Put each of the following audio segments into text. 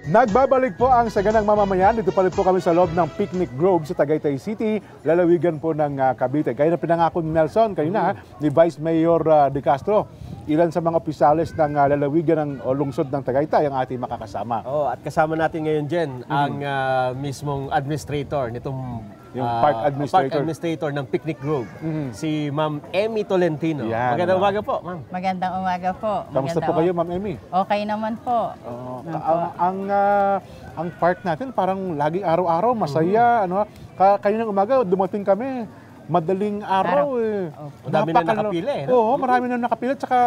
Nagbabalik po ang Saganang Mamamayan. Dito pa rin po kami sa loob ng Picnic Grove sa Tagaytay City, lalawigan po ng Cavite. Gaya na pinangako ni Nelson kanina, ni Vice Mayor De Castro, ilan sa mga opisyalis ng lalawigan ng lungsod ng Tagaytay ang ating makakasama. At kasama natin ngayon, Jen, ang mismong administrator nitong yung park administrator ng Picnic Grove, si Ma'am Emmy Tolentino. Yan, Magandang umaga po, Ma'am. Magandang umaga po. Kamusta po kayo, Ma'am Emmy? Okay naman po. Ang park natin parang laging araw-araw masaya. Kaninang umaga dumating kami, madaling araw eh. Dami na nakapila eh. Oo, marami na nakapila. Tsaka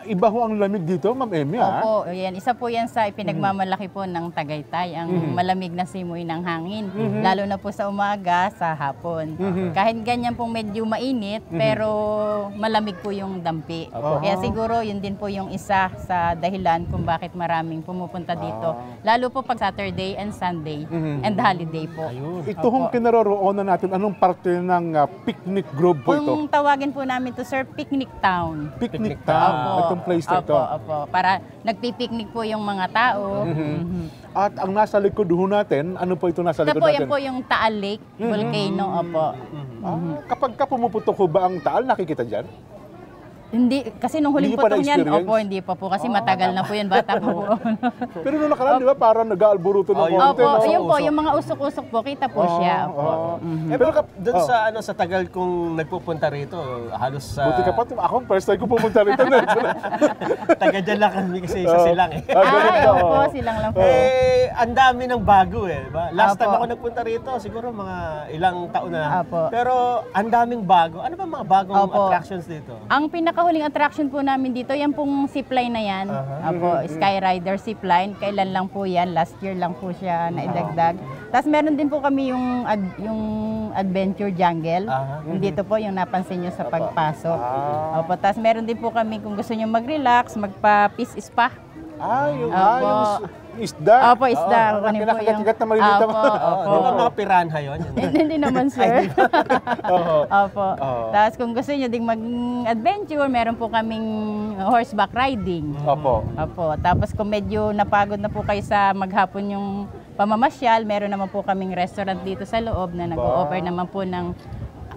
iba ho ang lamig dito, Ma'am Emmy. Opo, yan. Isa po yan sa ipinagmamalaki po ng Tagaytay, ang malamig na simoy ng hangin. Lalo na po sa umaga, sa hapon. Kahit ganyan pong medyo mainit, pero malamig po yung dampi. Kaya siguro yun din po yung isa sa dahilan kung bakit maraming pumupunta dito. Lalo po pag Saturday and Sunday and holiday po. Ito hong kinaroroonan natin, anong parte ng Picnic Grove po ito? Kung tawagin po namin to, sir, Picnic Town. Picnic Town. Itong place na ito. Opo. Para nagpipiknik po yung mga tao. At ang nasa likod ho natin, ano po ito nasa likod natin? Yan po yung Taal Lake Volcano. Opo. Kapag ka pumuputok ho ba ang Taal, nakikita dyan? Hindi, kasi nung huling putok niyan, opo, hindi pa po, kasi matagal na po yan, bata po. Pero nung nakaraan, di ba, parang nag-aalburuto ng konti. Opo, yun po, yung mga usok-usok po, kita po siya. Pero doon sa tagal kong nagpupunta rito, halos sa... Buti ka pa, ako first time ko pumunta rito. Taga dyan lang kami kasi sa silang eh. Opo, silang lang po. Ang dami ng bago eh. Last time ako nagpunta rito, siguro mga ilang taon na. Pero ang daming bago. Ano ba mga bagong attractions dito? Ang pinakahuling attraction po namin dito, yan pong zipline na yan. Skyrider zipline. Kailan lang po yan? Last year lang po siya naidagdag. Tapos meron din po kami yung Adventure Jungle. Dito po yung napansin nyo sa pagpasok. Opo, tapos meron din po kami kung gusto nyo mag-relax, magpa-peace spa. Yung isda. Opo, isda. Kinakagat na maliliit. Di ba mga piranha yun? Hindi naman, sir. Opo. Tapos kung gusto nyo ding mag-adventure, meron po kaming horseback riding. Opo. Tapos kung medyo napagod na po kayo sa maghapon yung pamamasyal, meron naman po kaming restaurant dito sa loob na nag-o-offer naman po ng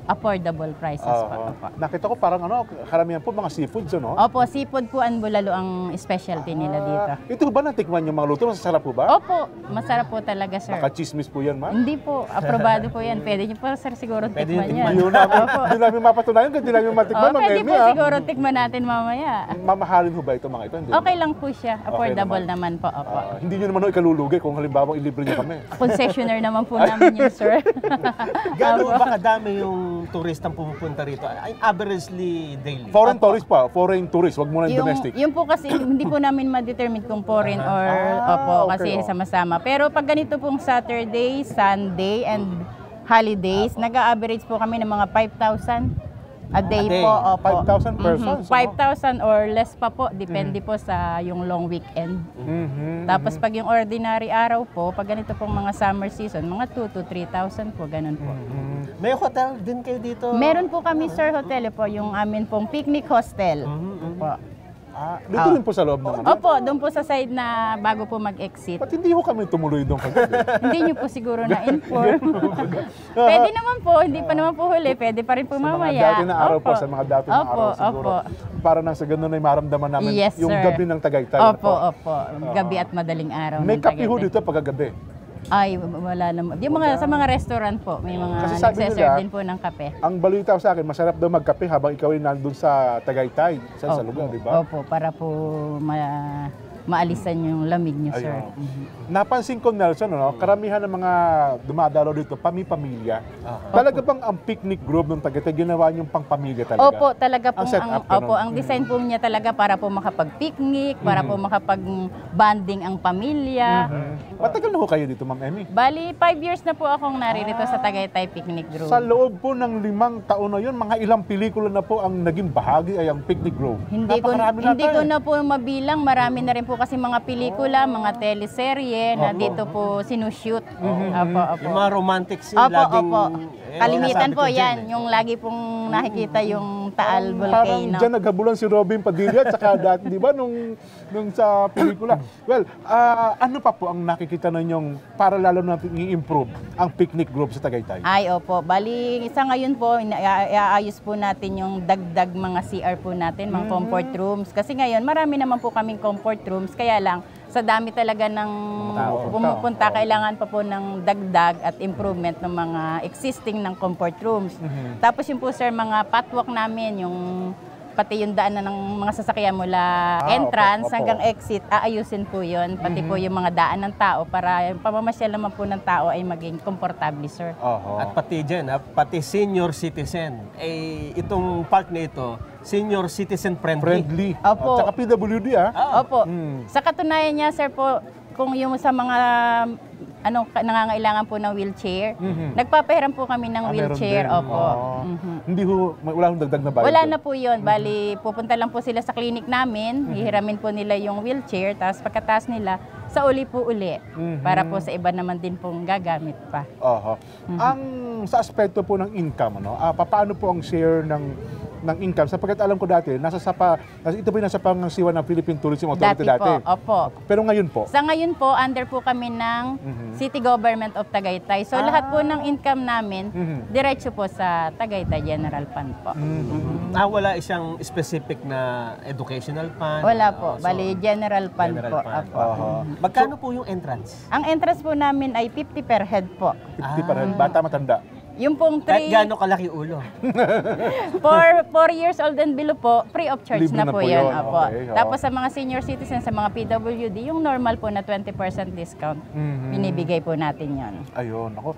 affordable prices pa. Nakita ko parang karamihan po mga seafoods, no? Opo, seafood po ang bulalo ang specialty nila dito. Ito ba natikman yung mga luto? Masarap po ba? Opo, masarap po talaga, sir. Naka-chismis po yan, ma'am? Hindi po, aprobado po yan. Pwede niyo po, sir, siguro tikman yan. Hindi namin mapatunayan, hindi namin matikman, Ma'am Pwede Emmy. po siguro tikman natin mamaya. Mamahalin ho ba ito mga ito? Okay lang po siya, affordable naman po. Opo. Hindi nyo naman ikalulugi kung halimbawa ilibre nyo kami. Concessionaire naman po namin yun, sir. Gano'n ba kadami yung turistang pumupunta rito? Averagely daily? Foreign tourist pa, foreign tourist, wag muna yung domestic. Yung po kasi hindi po namin ma-determine kung foreign or kasi sama-sama. Pero pag ganito pong Saturday, Sunday, and holidays, nag-a-average po kami ng mga 5,000 a day po. 5,000 persons? 5,000 or less pa po, depende po sa yung long weekend. Tapos pag yung ordinary araw po, pag ganito pong mga summer season, mga 2,000 to 3,000 po, ganun po. May hotel din kayo dito? Meron po kami, sir, hotel po, yung amin pong picnic hostel. Dito rin po sa loob ng ano? Opo, doon po sa side na bago po mag-exit. Ba't hindi ho kami tumuloy doon kagabi? Hindi nyo po siguro na-inform. Pwede naman po, hindi pa naman po huli, pwede pa rin po mamaya. Sa mga dati na araw po, sa mga dati na araw siguro. Para nang sa ganun ay maramdaman namin yung gabi ng Tagaytay. Opo. Gabi at madaling araw. May kape ho dito pagkagabi? Ay, wala naman. Sa mga restaurant po, may mga nagseserve din po ng kape. Ang balita sa akin, masarap daw magkape habang ikaw ay nandun sa Tagaytay, sa lugar, di ba? Opo, para po maalisan yung lamig niyo, sir. Napansin ko, Nelson, karamihan ng mga dumadalo dito, pamilya. Talaga bang ang Picnic Grove ng Tagaytay, ginawa niyong pang-pamilya talaga? Opo, talaga po. Ang design po niya talaga para po makapag-picnic, para po makapag-bonding ang pamilya. Matagal na ho kayo dito, Ma'am Emmy? Bali, 5 years na po akong naririto sa Tagaytay Picnic Grove. Sa loob po ng 5 taon na yun, mga ilang pelikula na po ang naging bahagi ay ang Picnic Grove. Hindi ko na po mabilang, marami na rin po kasi mga pelikula, mga teleserye na dito po sinushoot. Yung mga romantic scene, laging... Kalimitan po yan, yung lagi pong nakikita yung Taal Parang Volcano. dyan naghabulan si Robin Padilla at saka dati, di ba, nung sa pelikula. Well, ano pa po ang nakikita ninyong para lalo natin i-improve ang picnic group sa Tagaytay? Ay, opo. Bali, isa ngayon po, iaayos po natin yung dagdag mga CR po natin, mga comfort rooms. Kasi ngayon, marami naman po kaming comfort rooms. Kaya lang, sa dami talaga ng pumupunta, kailangan pa po ng dagdag at improvement ng mga existing ng comfort rooms. Tapos yung po sir, mga patwalk namin, yung pati yung daan na ng mga sasakyan mula entrance opo. hanggang exit, aayusin po yun. Pati po yung mga daan ng tao para yung pamamasyal naman po ng tao ay maging komportable, sir. At pati dyan, pati senior citizen, itong park na ito, senior citizen friendly. Opo. At saka PWD, Opo. Sa katunayan niya, sir po, kung yung sa mga nangangailangan po ng wheelchair, nagpapahiram po kami ng wheelchair. meron din. Opo. Hindi wala hong dagdag na bayad. Wala na po yun. Bali, pupunta lang po sila sa clinic namin, hihiramin po nila yung wheelchair, tapos pagkataas nila, sa uli po uli. Para po sa iba naman din pong gagamit pa. Ang sa aspeto po ng income, paano po ang share ng income? Sapagkat alam ko dati, ito po yung nasa pangasiwa ng Philippine Tourism Authority dati. Opo. Pero ngayon po? Sa ngayon po, under po kami ng City Government of Tagaytay. So lahat po ng income namin, diretso po sa Tagaytay General Fund po. Wala isang specific na educational fund? Wala po. Bali, General Fund po. Opo. Magkano po yung entrance? Ang entrance po namin ay 50 per head po. 50 pa rin, bata matanda. Yung pong Kahit gaano kalaki ulo? for 4 years old and below po, free of charge Libre na na po po yun. yun. Opo. Okay, Tapos sa mga senior citizens, sa mga PWD, yung normal po na 20% discount, binibigay po natin yun. Ayun, ako.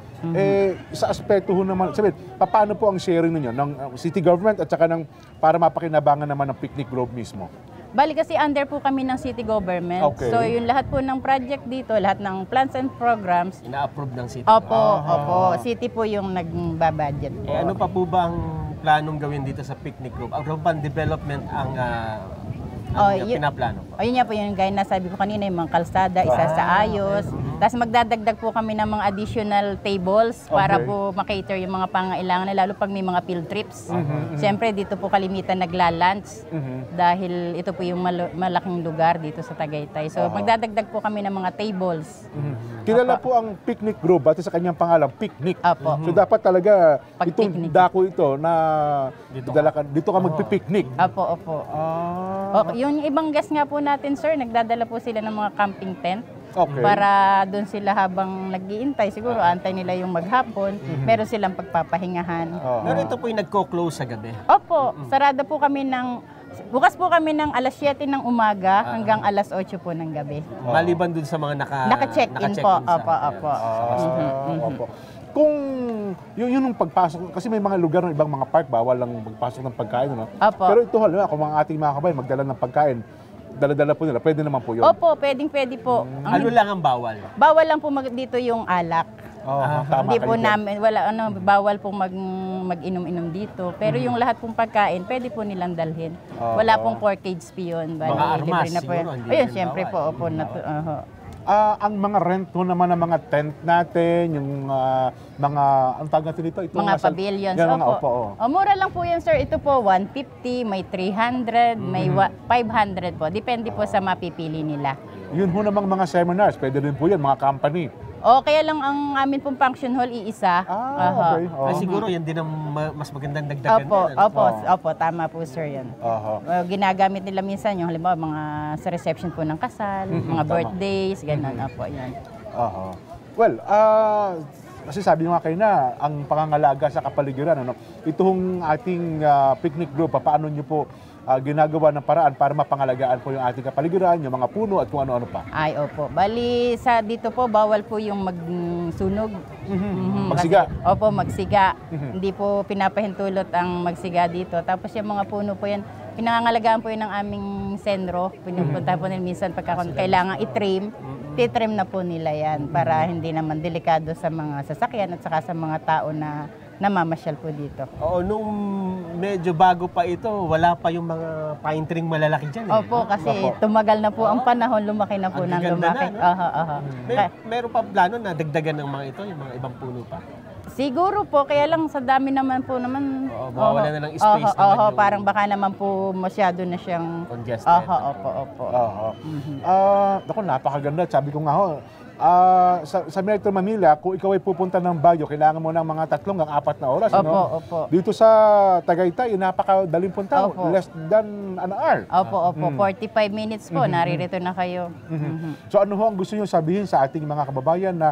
Sa aspeto ho naman, sabihin, paano po ang sharing ninyo ng city government at saka ng para mapakinabangan naman ng picnic grove mismo? Bali kasi under po kami ng city government. Okay. So yung lahat po ng project dito, lahat ng plans and programs, Ina-approve ng city? opo, city po yung nagbabudget po. Ano pa po ba ang planong gawin dito sa picnic group? Urban development ang pinaplano po? Ayun nga po yung gaya na sabi ko kanina, yung mga kalsada, isa sa ayos. Tapos magdadagdag po kami ng mga additional tables para po makater yung mga pangailangan na lalo pag may mga field trips. Siyempre dito po kalimitan nagla-lunch dahil ito po yung malaking lugar dito sa Tagaytay. So magdadagdag po kami ng mga tables. Kilala po ang picnic grove at sa kanyang pangalan, picnic. Apo. So dapat talaga Pag-picnic. itong dako ito na dito ka magpipiknik. Opo. Yung ibang guest nga po natin, sir, nagdadala po sila ng mga camping tent. Okay. Para doon sila habang nag-iintay, siguro antay nila yung maghapon, meron silang pagpapahingahan. Pero ito po yung nagko-close sa gabi? Opo, sarado po kami bukas po kami ng alas 7 ng umaga hanggang alas 8 po ng gabi. Maliban dun sa mga Naka-check-in po. Opo. Opo. Kung yun yung pagpasok, kasi may mga lugar ng ibang mga park, bawal lang magpasok ng pagkain. Opo. Pero ito, halimbawa, kung mga ating mga kabayan, magdala ng pagkain, dala-dala po nila, pwede naman po yun. Opo, pwede po. Ano lang ang bawal? Bawal lang po dito yung alak. Tama Hindi po kayo dyan. namin, bawal pong mag-inom-inom dito. Pero yung lahat pong pagkain, pwede po nilang dalhin. Wala pong corkage fee yun. Bali, Mga armas, libre na po siguro, yun. hindi Ayun, rin syempre bawal. po. Ang mga rent ho naman ng mga tent natin, yung mga, ang tawag natin dito? Itong Mga pavilions. Yan, mga opo. Mura lang po yan, sir. Ito po, 150, may 300, may 500 po. Depende po sa mapipili nila. Yun ho namang mga seminars, pwede rin po yan, mga company. Kaya lang ang amin pong function hall, iisa. Okay. Ay, siguro yan din ang mas magandang dagdagan. Opo, tama po, sir, yan. Ginagamit nila minsan yung halimbawa mga sa reception po ng kasal, mga birthdays, ganun. Opo, yan. Well, kasi sabi nga kayo na, ang pangangalaga sa kapaligiran, itong ating picnic group, paano nyo po ginagawa ng paraan para mapangalagaan po yung ating kapaligiran, yung mga puno at kung ano-ano pa? Ay, opo. Bali, dito po, bawal po yung magsunog. Magsiga? Opo, magsiga. Hindi po pinapahintulot ang magsiga dito. Tapos yung mga puno po yan, pinangangalagaan po yun ng aming sendro. Pinupunta po nila minsan pagka kailangan i-trim. Titrim na po nila yan para hindi naman delikado sa mga sasakyan at saka sa mga tao na namamasyal po dito. Nung medyo bago pa ito, wala pa yung mga pine tree malalaki dyan. Opo, kasi tumagal na po ang panahon, lumaki na po ng lumaki. Meron pa plano na dagdagan ng mga ito, yung mga ibang puno pa? Siguro po, kaya lang sa dami naman po naman. Mawawala na ng space naman yung parang baka naman po masyado na siyang congested. Opo. Ako, napakaganda. Sabi ko nga ho, sa Metro Manila, kung ikaw ay pupunta ng Baguio, kailangan mo ng mga 3 hanggang 4 na oras. Opo. Dito sa Tagaytay, napakadaling punta. Opo. Less than an hour. Opo. 45 minutes po, naririto na kayo. So ano ho ang gusto niyo sabihin sa ating mga kababayan na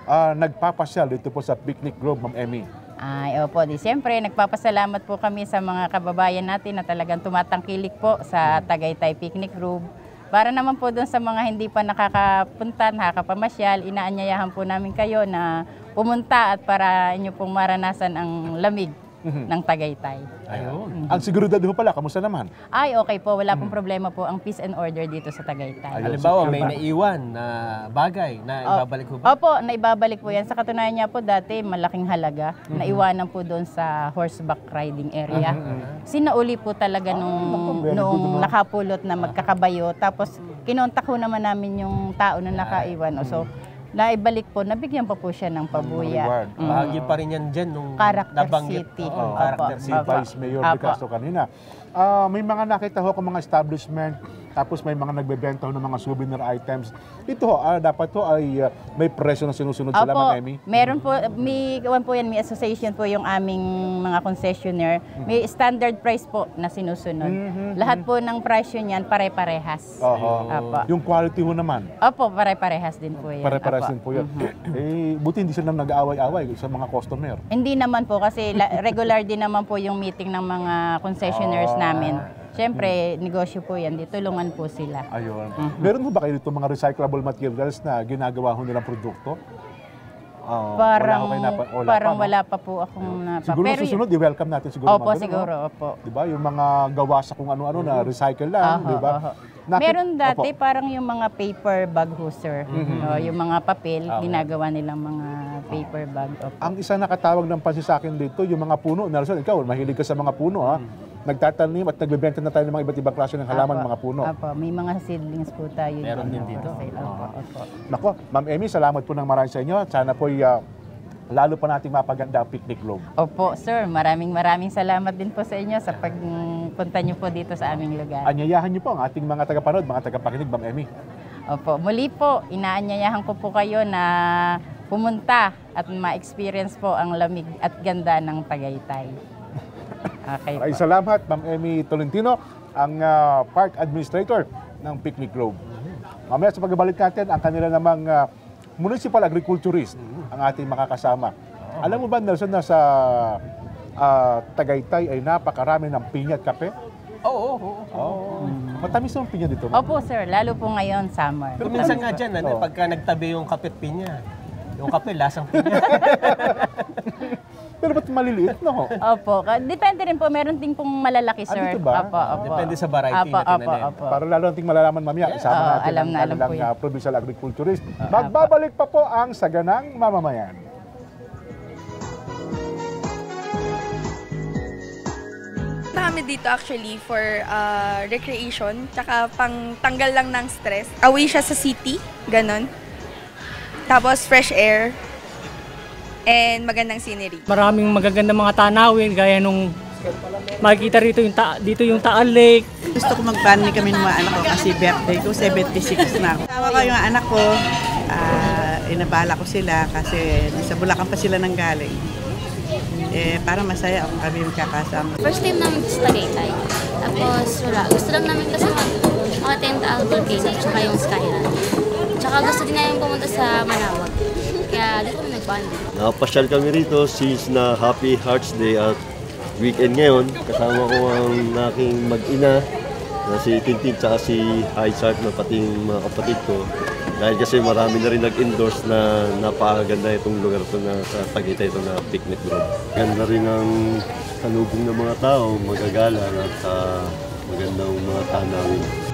nagpapasyal dito po sa Picnic Grove, Ma'am Emmy? Ay, opo. Siyempre, nagpapasalamat po kami sa mga kababayan natin na talagang tumatangkilik po sa Tagaytay Picnic Grove. Para naman po doon sa mga hindi pa nakakapunta, nakakapamasyal, inaanyayahan po namin kayo na pumunta at para inyo pong maranasan ang lamig ng Tagaytay. Ayun. Ang seguridad ho pala, kamusta naman? Ay, okay po. Wala pong problema po ang peace and order dito sa Tagaytay. Halimbawa, may naiwan na bagay na ibabalik ko ba? Opo, naibabalik po yan. Sa katunayan niya po, dati malaking halaga. Naiwanan po doon sa horseback riding area. Sinauli po talaga nung nakapulot na magkakabayo. Tapos, kinontak ho naman namin yung tao na nakaiwan. So, naibalik po, nabigyan pa po siya ng pabuya. Bahagi pa rin yan dyan nung Character nabanggit. City. Character Si City. Vice Mayor De Castro kanina. May mga nakita ho kung mga establishment, tapos may mga nagbebenta ho ng mga souvenir items. Ito ho, dapat ho ay may presyo na sinusunod sila, Ma'am Emmy? Meron po, may association po yung aming mga concessionaire. May standard price po na sinusunod. Lahat po ng presyo niyan pare-parehas. Opo. Yung quality ho naman? Opo, pare-parehas din po yan. Pare-parehas din po yan. Buti hindi sila nag-aaway-away sa mga customer. Hindi naman po kasi regular din naman po yung meeting ng mga concessionaires namin. Siyempre, negosyo po yan. Tulungan po sila. Ayun. Meron ho ba kayo dito mga recyclable materials na ginagawa ho nilang produkto? Wala pa po akong napa. Siguro Pero susunod, i-welcome natin siguro. Opo, siguro. Opo. Diba? Yung mga gawa sa kung ano-ano na recycle lang. Diba? Meron dati parang yung mga paper bag hooser. Yung mga papel, ginagawa nilang mga paper bag. Opo. Ang isa nakatawag ng pansin sa akin dito, yung mga puno. Nelson, ikaw, mahilig ka sa mga puno, ha? Nagtatanim at nagbebenta na tayo ng mga iba't ibang klase ng halaman, mga puno. Opo, may mga seedlings po tayo. Meron din dito. Opo. Nako, Ma'am Emmy, salamat po ng marami sa inyo. Sana po lalo pa nating mapaganda ang Picnic Grove. Opo, sir. Maraming salamat din po sa inyo sa pagpunta niyo po dito sa aming lugar. Anyayahan niyo po ang ating mga tagapanood, mga tagapakinig, Ma'am Emmy. Opo, muli po, inaanyayahan ko po kayo na pumunta at ma-experience po ang lamig at ganda ng Tagaytay. Okay po. Ay, salamat, Ma'am Emmy Tolentino, ang Park Administrator ng Picnic Grove. Mamaya sa pagbabalik natin, ang kanila namang municipal agriculturist ang ating makakasama. Alam mo ba, Nelson, na sa Tagaytay ay napakarami ng pinya at kape? Oo. Matamis ang pinya dito, ma'am. Opo, sir. Lalo po ngayon, summer. Pero minsan nga dyan, pagka nagtabi yung kapit pinya, yung kape, lasang pinya. Pero ba't maliliit, no? Opo. Depende rin po. Meron din pong malalaki, sir. Dito ba? Opo. Depende sa variety na tinanim. Para lalo nating malalaman mamaya, isama natin ang kanilang provincial agriculturist. Magbabalik pa po ang Saganang Mamamayan. Kami dito actually for recreation, tsaka pang tanggal lang ng stress. Away siya sa city, ganon. Tapos fresh air and magandang scenery. Maraming magagandang mga tanawin gaya nung makikita rito dito yung Taal Lake. Gusto ko mag-bonding kami ng mga anak ko kasi birthday ko, 76 na ako. Tama ko yung anak ko, inabala ko sila kasi sa Bulacan pa sila nanggaling. Para masaya ako kami magkakasama. First time namin sa Tagaytay. Tapos wala, gusto lang namin kasi mag-attend Taal Volcano at saka yung Skyline. Tsaka gusto din namin pumunta sa Manawag. Kaya dito kami nag-bonding. Nakapasyal kami rito since na Happy Hearts Day at weekend ngayon. Kasama ko ang aking mag-ina na si Tintin at si Haisart na pati yung mga kapatid ko. Dahil kasi marami na rin nag-endorse na napakaganda itong lugar ito na sa Tagaytay ito na Picnic Grove. Ganda rin ang salubong ng mga tao, magagalang at magandang mga tanawin.